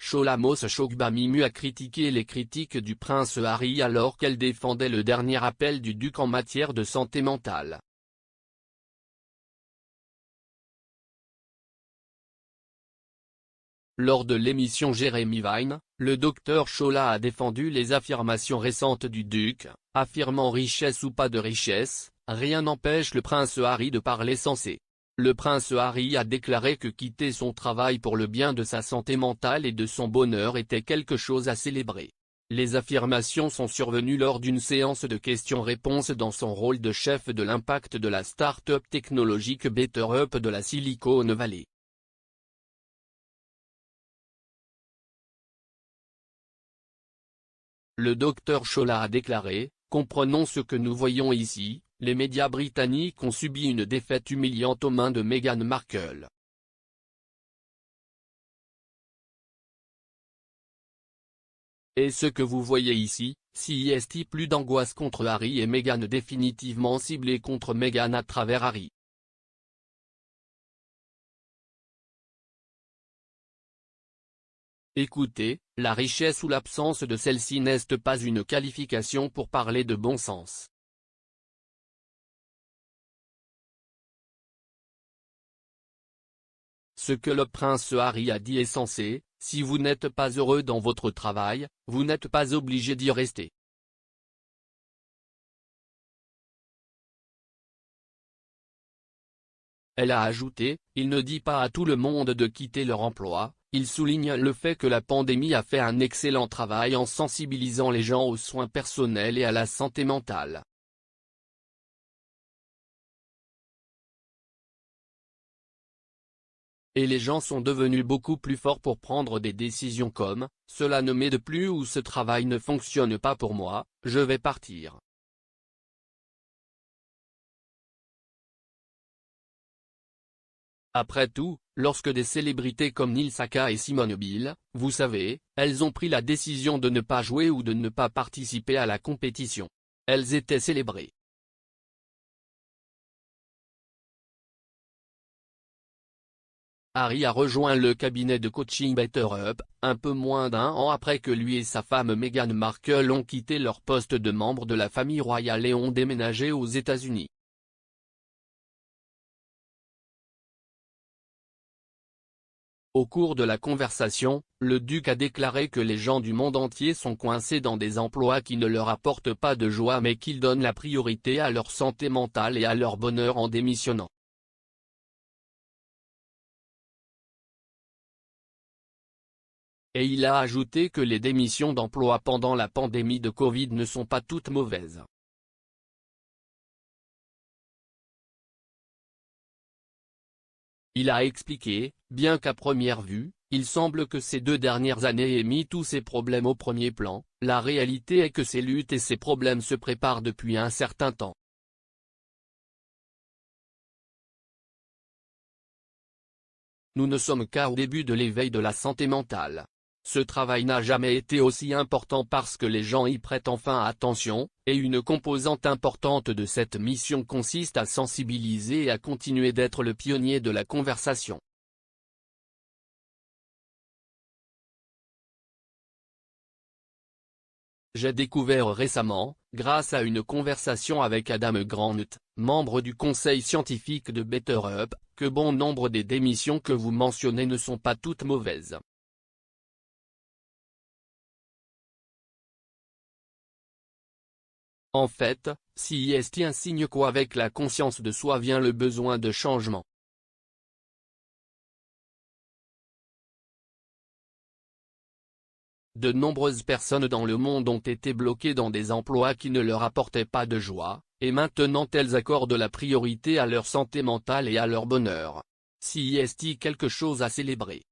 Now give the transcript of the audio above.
Sholamos Shogbamimu a critiqué les critiques du prince Harry alors qu'elle défendait le dernier appel du duc en matière de santé mentale. Lors de l'émission Jeremy Vine, le docteur Chola a défendu les affirmations récentes du duc, affirmant richesse ou pas de richesse, rien n'empêche le prince Harry de parler sensé. Le prince Harry a déclaré que quitter son travail pour le bien de sa santé mentale et de son bonheur était quelque chose à célébrer. Les affirmations sont survenues lors d'une séance de questions-réponses dans son rôle de chef de l'impact de la start-up technologique BetterUp de la Silicon Valley. Le docteur Chola a déclaré: « Comprenons ce que nous voyons ici, les médias britanniques ont subi une défaite humiliante aux mains de Meghan Markle. Et ce que vous voyez ici, c'est plus d'angoisse contre Harry et Meghan définitivement ciblée contre Meghan à travers Harry. » Écoutez, la richesse ou l'absence de celle-ci n'est pas une qualification pour parler de bon sens. Ce que le prince Harry a dit est sensé: si vous n'êtes pas heureux dans votre travail, vous n'êtes pas obligé d'y rester. Elle a ajouté: il ne dit pas à tout le monde de quitter leur emploi, il souligne le fait que la pandémie a fait un excellent travail en sensibilisant les gens aux soins personnels et à la santé mentale. Et les gens sont devenus beaucoup plus forts pour prendre des décisions comme: cela ne m'aide plus ou ce travail ne fonctionne pas pour moi, je vais partir. Après tout, lorsque des célébrités comme Neil Saka et Simone Biles, vous savez, elles ont pris la décision de ne pas jouer ou de ne pas participer à la compétition. Elles étaient célébrées. Harry a rejoint le cabinet de coaching BetterUp, un peu moins d'un an après que lui et sa femme Meghan Markle ont quitté leur poste de membre de la famille royale et ont déménagé aux États-Unis. Au cours de la conversation, le duc a déclaré que les gens du monde entier sont coincés dans des emplois qui ne leur apportent pas de joie mais qu'ils donnent la priorité à leur santé mentale et à leur bonheur en démissionnant. Et il a ajouté que les démissions d'emploi pendant la pandémie de Covid ne sont pas toutes mauvaises. Il a expliqué: bien qu'à première vue, il semble que ces 2 dernières années aient mis tous ces problèmes au premier plan, la réalité est que ces luttes et ces problèmes se préparent depuis un certain temps. Nous ne sommes qu'au début de l'éveil de la santé mentale. Ce travail n'a jamais été aussi important parce que les gens y prêtent enfin attention, et une composante importante de cette mission consiste à sensibiliser et à continuer d'être le pionnier de la conversation. J'ai découvert récemment, grâce à une conversation avec Adam Grant, membre du conseil scientifique de BetterUp, que bon nombre des démissions que vous mentionnez ne sont pas toutes mauvaises. En fait, c'est un signe qu'avec la conscience de soi vient le besoin de changement. De nombreuses personnes dans le monde ont été bloquées dans des emplois qui ne leur apportaient pas de joie, et maintenant elles accordent la priorité à leur santé mentale et à leur bonheur. C'est quelque chose à célébrer.